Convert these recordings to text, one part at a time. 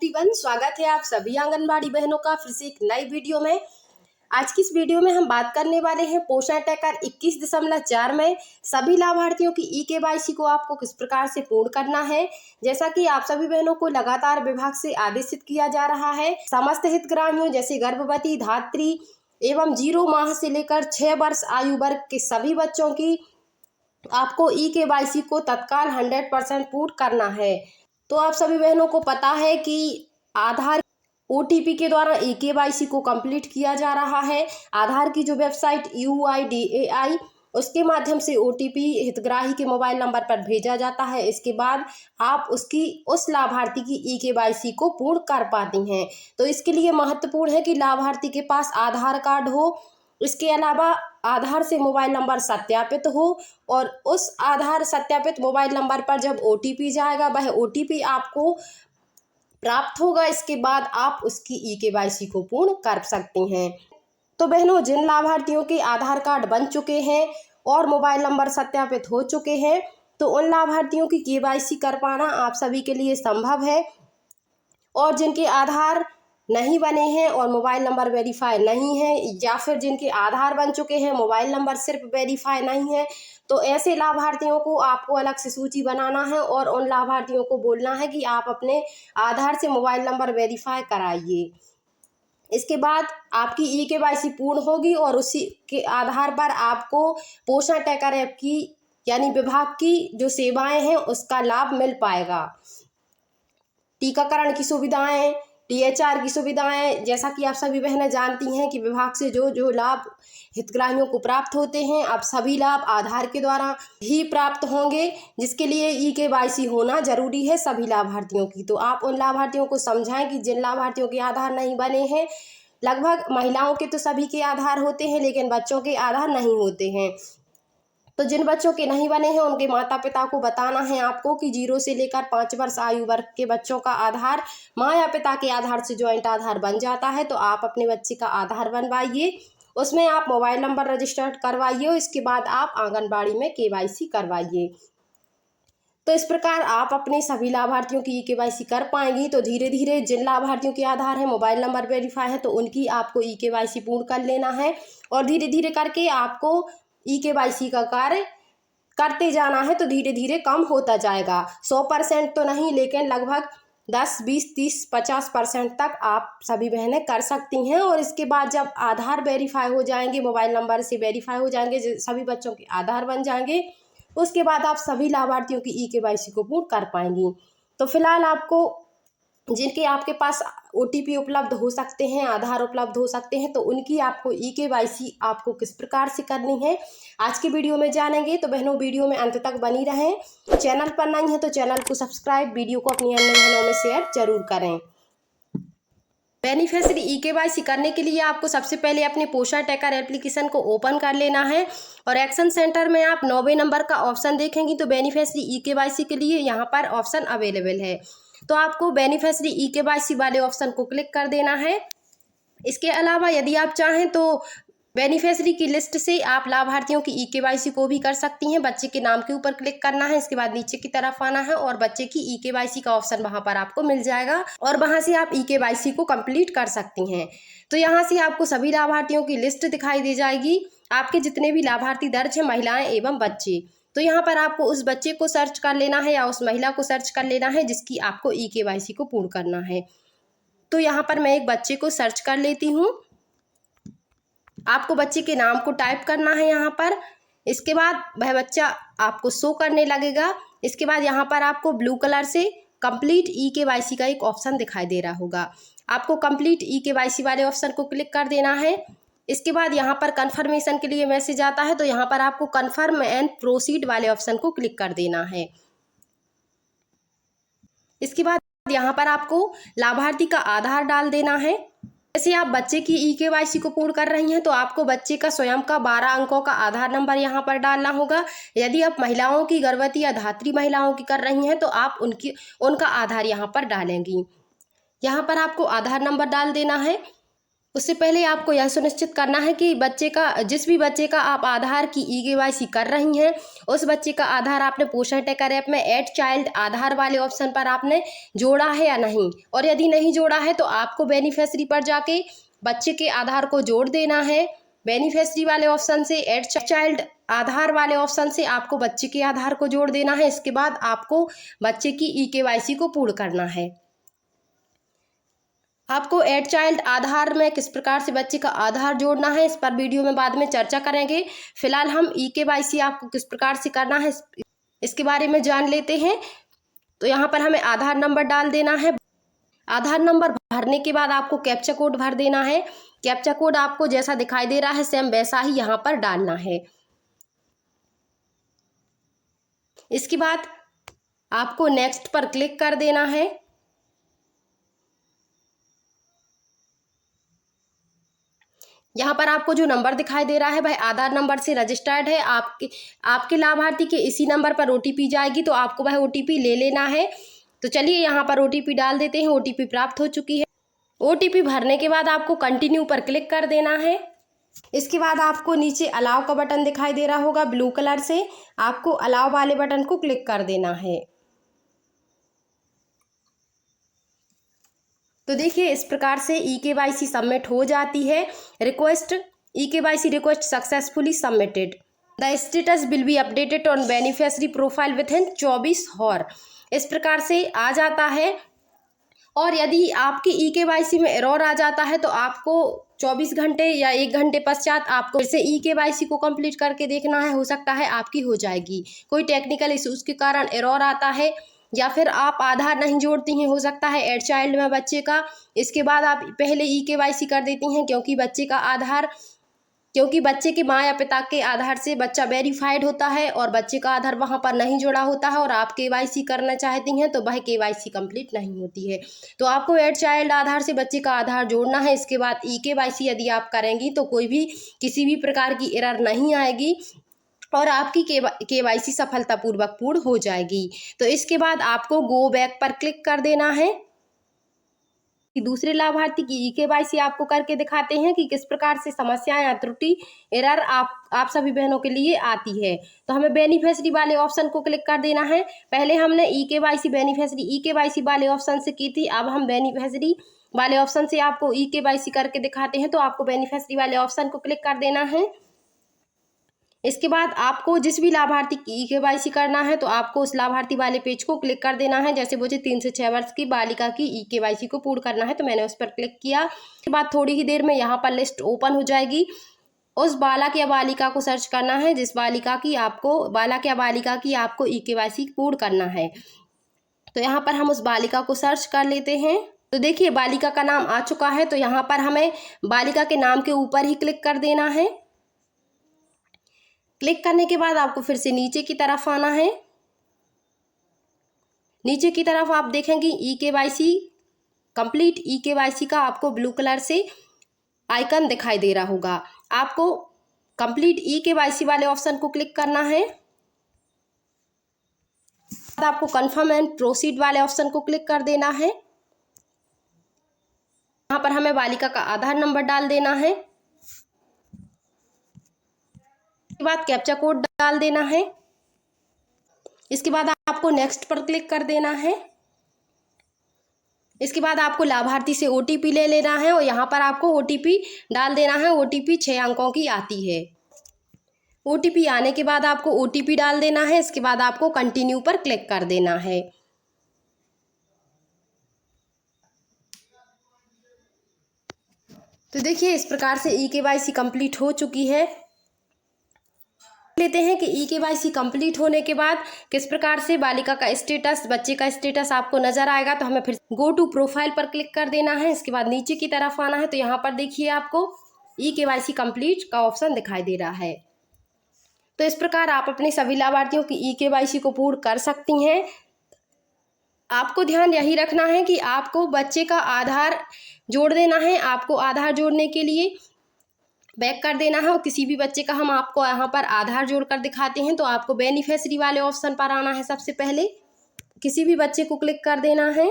Everyone, स्वागत है आप सभी आंगनबाड़ी बहनों का फिर से एक नई वीडियो में। आज की इस वीडियो में हम बात करने वाले हैं पोषण टैकर 21.4 में सभी लाभार्थियों की ई-केवाईसी को आपको किस प्रकार से पूर्ण करना है। जैसा कि आप सभी बहनों को लगातार विभाग से आदेशित किया जा रहा है, समस्त हितग्राहियों जैसे गर्भवती, धात्री एवं 0 माह से लेकर 6 वर्ष आयु वर्ग के सभी बच्चों की आपको ई-केवाईसी को तत्काल 100% पूर्ण करना है। तो आप सभी बहनों को पता है कि आधार OTP के द्वारा ई-केवाईसी को कंप्लीट किया जा रहा है। आधार की जो वेबसाइट UIDAI उसके माध्यम से OTP हितग्राही के मोबाइल नंबर पर भेजा जाता है। इसके बाद आप उस लाभार्थी की ई-केवाईसी को पूर्ण कर पाती हैं। तो इसके लिए महत्वपूर्ण है कि लाभार्थी के पास आधार कार्ड हो, इसके अलावा आधार से मोबाइल नंबर सत्यापित हो और उस आधार सत्यापित मोबाइल नंबर पर जब OTP जाएगा वह OTP आपको प्राप्त होगा। इसके बाद आप उसकी ई-केवाईसी को पूर्ण कर सकती हैं। तो बहनों, जिन लाभार्थियों के आधार कार्ड बन चुके हैं और मोबाइल नंबर सत्यापित हो चुके हैं तो उन लाभार्थियों की केवाईसी कर पाना आप सभी के लिए संभव है। और जिनके आधार नहीं बने हैं और मोबाइल नंबर वेरीफाई नहीं है, या फिर जिनके आधार बन चुके हैं मोबाइल नंबर सिर्फ वेरीफाई नहीं है, तो ऐसे लाभार्थियों को आपको अलग से सूची बनाना है और उन लाभार्थियों को बोलना है कि आप अपने आधार से मोबाइल नंबर वेरीफाई कराइए। इसके बाद आपकी ई-केवाईसी पूर्ण होगी और उसी के आधार पर आपको पोषण टैकर ऐप की यानी विभाग की जो सेवाएं हैं उसका लाभ मिल पाएगा। टीकाकरण की सुविधाएं, THR की सुविधाएं, जैसा कि आप सभी बहनें जानती हैं कि विभाग से जो जो लाभ हितग्राहियों को प्राप्त होते हैं, अब सभी लाभ आधार के द्वारा ही प्राप्त होंगे, जिसके लिए ई-केवाईसी होना जरूरी है सभी लाभार्थियों की। तो आप उन लाभार्थियों को समझाएं कि जिन लाभार्थियों के आधार नहीं बने हैं, लगभग महिलाओं के तो सभी के आधार होते हैं लेकिन बच्चों के आधार नहीं होते हैं। तो जिन बच्चों के नहीं बने हैं उनके माता पिता को बताना है आपको कि 0 से लेकर 5 वर्ष आयु वर्ग के बच्चों का आधार माँ या पिता के आधार से ज्वाइंट आधार बन जाता है। तो आप अपने बच्चे का आधार बनवाइए, उसमें आप मोबाइल नंबर रजिस्टर्ड करवाइए और इसके बाद आप आंगनबाड़ी में केवाईसी करवाइए। तो इस प्रकार आप अपने सभी लाभार्थियों की ई-केवाईसी कर पाएंगी। तो धीरे धीरे जिन लाभार्थियों के आधार है, मोबाइल नंबर वेरीफाई है, तो उनकी आपको ई-केवाईसी पूर्ण कर लेना है और धीरे धीरे करके आपको ई-केवाईसी का कार्य करते जाना है। तो धीरे धीरे कम होता जाएगा, 100% तो नहीं लेकिन लगभग 10, 20, 30, 50% तक आप सभी बहनें कर सकती हैं। और इसके बाद जब आधार वेरीफाई हो जाएंगे, मोबाइल नंबर से वेरीफाई हो जाएंगे, सभी बच्चों के आधार बन जाएंगे, उसके बाद आप सभी लाभार्थियों की ई-केवाईसी को पूर्ण कर पाएंगी। तो फिलहाल आपको जिनके आपके पास OTP उपलब्ध हो सकते हैं, आधार उपलब्ध हो सकते हैं, तो उनकी आपको ई-केवाईसी आपको किस प्रकार से करनी है आज की वीडियो में जानेंगे। तो बहनों, वीडियो में अंत तक बनी रहें। चैनल पर नई है तो चैनल को सब्सक्राइब, वीडियो को अपनी अन्य बहनों में शेयर जरूर करें। बेनिफिशियरी ई-केवाईसी करने के लिए आपको सबसे पहले अपने पोषण टैकर एप्लीकेशन को ओपन कर लेना है और एक्शन सेंटर में आप 9वें नंबर का ऑप्शन देखेंगी। तो बेनिफिशियरी ई-केवाईसी के लिए यहाँ पर ऑप्शन अवेलेबल है, तो आपको बेनिफिशियरी ई-केवाईसी वाले ऑप्शन को क्लिक कर देना है। इसके अलावा यदि आप चाहें तो बेनिफिशियरी की लिस्ट से आप लाभार्थियों की ई-केवाईसी को भी कर सकती हैं। बच्चे के नाम के ऊपर क्लिक करना है, इसके बाद नीचे की तरफ आना है और बच्चे की ई-केवाईसी का ऑप्शन वहां पर आपको मिल जाएगा और वहां से आप ई-केवाईसी को कंप्लीट कर सकती हैं। तो यहाँ से आपको सभी लाभार्थियों की लिस्ट दिखाई दे जाएगी, आपके जितने भी लाभार्थी दर्ज हैं, महिलाएं एवं बच्चे। तो यहाँ पर आपको उस बच्चे को सर्च कर लेना है या उस महिला को सर्च कर लेना है जिसकी आपको ई-केवाईसी को पूर्ण करना है। तो यहाँ पर मैं एक बच्चे को सर्च कर लेती हूँ। आपको बच्चे के नाम को टाइप करना है यहाँ पर, इसके बाद वह बच्चा आपको शो करने लगेगा। इसके बाद यहाँ पर आपको ब्लू कलर से कंप्लीट ई-केवाईसी का एक ऑप्शन दिखाई दे रहा होगा, आपको कंप्लीट ई-केवाईसी वाले ऑप्शन को क्लिक कर देना है। इसके बाद यहाँ पर कंफर्मेशन के लिए मैसेज आता है, तो यहाँ पर आपको कंफर्म एंड प्रोसीड वाले ऑप्शन को क्लिक कर देना है। इसके बाद यहाँ पर आपको लाभार्थी का आधार डाल देना है। जैसे आप बच्चे की ई-केवाईसी को पूर्ण कर रही हैं तो आपको बच्चे का स्वयं का 12 अंकों का आधार नंबर यहाँ पर डालना होगा। यदि आप महिलाओं की, गर्भवती या धात्री महिलाओं की कर रही हैं तो आप उनका आधार यहाँ पर डालेंगी। यहाँ पर आपको आधार नंबर डाल देना है। उससे पहले आपको यह सुनिश्चित करना है कि जिस भी बच्चे का आप आधार की ई-केवाईसी कर रही हैं, उस बच्चे का आधार आपने पोषण ट्रैकर ऐप में ऐड चाइल्ड आधार वाले ऑप्शन पर आपने जोड़ा है या नहीं। और यदि नहीं जोड़ा है तो आपको बेनिफिशियरी पर जाके बच्चे के आधार को जोड़ देना है। बेनिफिशियरी वाले ऑप्शन से ऐड चाइल्ड आधार वाले ऑप्शन से आपको बच्चे के आधार को जोड़ देना है। इसके बाद आपको बच्चे की ई-केवाईसी को पूर्ण करना है। आपको ऐड चाइल्ड आधार में किस प्रकार से बच्चे का आधार जोड़ना है, इस पर वीडियो में बाद में चर्चा करेंगे। फिलहाल हम ई-केवाईसी आपको किस प्रकार से करना है इसके बारे में जान लेते हैं। तो यहाँ पर हमें आधार नंबर डाल देना है। आधार नंबर भरने के बाद आपको कैप्चा कोड भर देना है। कैप्चा कोड आपको जैसा दिखाई दे रहा है सेम वैसा ही यहाँ पर डालना है। इसके बाद आपको नेक्स्ट पर क्लिक कर देना है। यहाँ पर आपको जो नंबर दिखाई दे रहा है वह आधार नंबर से रजिस्टर्ड है। आपके लाभार्थी के इसी नंबर पर ओटीपी जाएगी, तो आपको वह ओटीपी ले लेना है। तो चलिए यहाँ पर ओटीपी डाल देते हैं। ओटीपी प्राप्त हो चुकी है। ओटीपी भरने के बाद आपको कंटिन्यू पर क्लिक कर देना है। इसके बाद आपको नीचे अलाउ का बटन दिखाई दे रहा होगा ब्लू कलर से, आपको अलाउ वाले बटन को क्लिक कर देना है। तो देखिए इस प्रकार से ई-केवाईसी सबमिट हो जाती है। E KYC request successfully submitted. The status will be updated on beneficiary profile within 24 hour. इस प्रकार से आ जाता है। और यदि आपकी ई-केवाईसी में एरर आ जाता है तो आपको 24 घंटे या 1 घंटे पश्चात आपको फिर से ई-केवाईसी को कंप्लीट करके देखना है। हो सकता है आपकी हो जाएगी। कोई टेक्निकल इशूज़ के कारण एरर आता है या फिर आप आधार नहीं जोड़ती हैं, हो सकता है ऐड चाइल्ड में बच्चे का। इसके बाद आप पहले ई-केवाईसी कर देती हैं क्योंकि बच्चे के माँ या पिता के आधार से बच्चा वेरीफाइड होता है और बच्चे का आधार वहाँ पर नहीं जुड़ा होता है और आप केवाईसी करना चाहती हैं तो वह केवाईसी कंप्लीट नहीं होती है। तो आपको ऐड चाइल्ड आधार से बच्चे का आधार जोड़ना है। इसके बाद ई-केवाईसी यदि आप करेंगी तो किसी भी प्रकार की एरर नहीं आएगी और आपकी केवाईसी सफलतापूर्वक पूर्ण हो जाएगी। तो इसके बाद आपको गो बैक पर क्लिक कर देना है। दूसरे लाभार्थी की ई-केवाईसी आपको करके दिखाते हैं कि किस प्रकार से समस्याएं या त्रुटि एरर आप सभी बहनों के लिए आती है। तो हमें बेनिफिशियरी वाले ऑप्शन को क्लिक कर देना है। पहले हमने बेनिफिशियरी ई-केवाईसी वाले ऑप्शन से की थी, अब हम बेनिफिशियरी वाले ऑप्शन से आपको ई-केवाईसी करके दिखाते हैं। तो आपको बेनिफिशियरी वाले ऑप्शन को क्लिक कर देना है। इसके बाद आपको जिस भी लाभार्थी की ई-केवाईसी करना है तो आपको उस लाभार्थी वाले पेज को क्लिक कर देना है। जैसे मुझे 3 से 6 वर्ष की बालिका की ई-केवाईसी को पूर्ण करना है तो मैंने उस पर क्लिक किया। उसके बाद थोड़ी ही देर में यहाँ पर लिस्ट ओपन हो जाएगी। उस बालक या बालिका को सर्च करना है जिस बालक या बालिका की आपको ई-केवाईसी पूर्ण करना है। तो यहाँ पर हम उस बालिका को सर्च कर लेते हैं। तो देखिए बालिका का नाम आ चुका है। तो यहाँ पर हमें बालिका के नाम के ऊपर ही क्लिक कर देना है। क्लिक करने के बाद आपको फिर से नीचे की तरफ आना है। नीचे की तरफ आप देखेंगे कंप्लीट ई-केवाईसी का आपको ब्लू कलर से आइकन दिखाई दे रहा होगा। आपको कंप्लीट ई-केवाईसी वाले ऑप्शन को क्लिक करना है। आपको कंफर्म एंड प्रोसीड वाले ऑप्शन को क्लिक कर देना है। यहाँ पर हमें बालिका का आधार नंबर डाल देना है। इसके बाद कैप्चा कोड डाल देना है। इसके बाद आपको नेक्स्ट पर क्लिक कर देना है। इसके बाद आपको लाभार्थी से ओटीपी ले लेना है और यहाँ पर आपको ओटीपी डाल देना है। ओटीपी 6 अंकों की आती है। ओटीपी आने के बाद आपको ओटीपी डाल देना है। इसके बाद आपको कंटिन्यू पर क्लिक कर देना है। तो देखिए इस प्रकार से ई-केवाईसी कंप्लीट हो चुकी है। लेते हैं कि ई-केवाईसी कंप्लीट होने के बाद किस प्रकार से बालिका का स्टेटस, बच्चे का स्टेटस आपको नजर आएगा। तो हमें फिर गो टू प्रोफाइल पर क्लिक कर देना है। इसके बाद नीचे की तरफ आना है। तो यहाँ पर देखिए आपको ई-केवाईसी कंप्लीट का ऑप्शन दिखाई दे रहा है। तो इस प्रकार आप अपने सभी लाभार्थियों की ई-केवाईसी को पूर्ण कर सकती हैं। आपको ध्यान यही रखना है कि आपको बच्चे का आधार जोड़ देना है। आपको आधार जोड़ने के लिए बैक कर देना है और किसी भी बच्चे का हम आपको यहाँ पर आधार जोड़कर दिखाते हैं। तो आपको बेनिफिशियरी वाले ऑप्शन पर आना है। सबसे पहले किसी भी बच्चे को क्लिक कर देना है।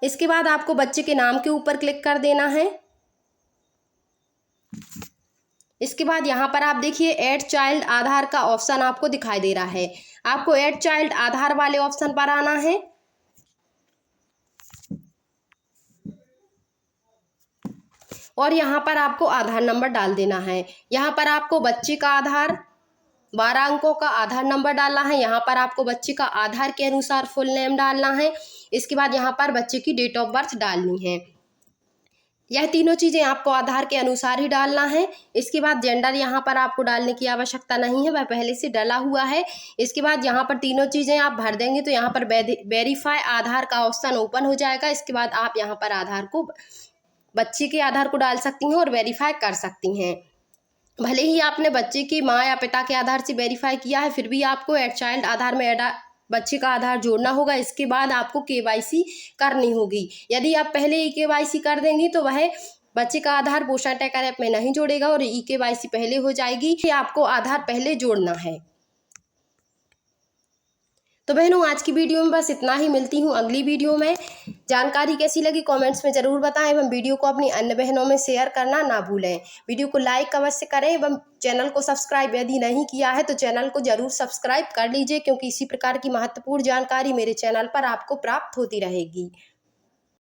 इसके बाद आपको बच्चे के नाम के ऊपर क्लिक कर देना है। इसके बाद यहाँ पर आप देखिए ऐड चाइल्ड आधार का ऑप्शन आपको दिखाई दे रहा है। आपको ऐड चाइल्ड आधार वाले ऑप्शन पर आना है। और यहाँ पर आपको आधार नंबर डाल देना है। यहाँ पर आपको बच्चे का आधार 12 अंकों का आधार नंबर डालना है। यहाँ पर आपको बच्चे का आधार के अनुसार फुल नेम डालना है। इसके बाद यहाँ पर बच्चे की डेट ऑफ बर्थ डालनी है। यह तीनों चीज़ें आपको आधार के अनुसार ही डालना है। इसके बाद जेंडर यहाँ पर आपको डालने की आवश्यकता नहीं है, वह पहले से डला हुआ है। इसके बाद यहाँ पर तीनों चीज़ें आप भर देंगे तो यहाँ पर वेरीफाई आधार का ऑप्शन ओपन हो जाएगा। इसके बाद आप यहाँ पर आधार को बच्चे के आधार को डाल सकती हैं और वेरीफाई कर सकती हैं। भले ही आपने बच्चे की माँ या पिता के आधार से वेरीफाई किया है, फिर भी आपको ऐड चाइल्ड आधार में बच्चे का आधार जोड़ना होगा। इसके बाद आपको KYC करनी होगी। यदि आप पहले ही KYC कर देंगी तो वह बच्चे का आधार पोषण ट्रैकर ऐप में नहीं जोड़ेगा और KYC पहले हो जाएगी। आपको आधार पहले जोड़ना है। तो बहनों, आज की वीडियो में बस इतना ही। मिलती हूँ अगली वीडियो में। जानकारी कैसी लगी कमेंट्स में ज़रूर बताएं एवं वीडियो को अपनी अन्य बहनों में शेयर करना ना भूलें। वीडियो को लाइक अवश्य करें एवं चैनल को सब्सक्राइब यदि नहीं किया है तो चैनल को ज़रूर सब्सक्राइब कर लीजिए, क्योंकि इसी प्रकार की महत्वपूर्ण जानकारी मेरे चैनल पर आपको प्राप्त होती रहेगी।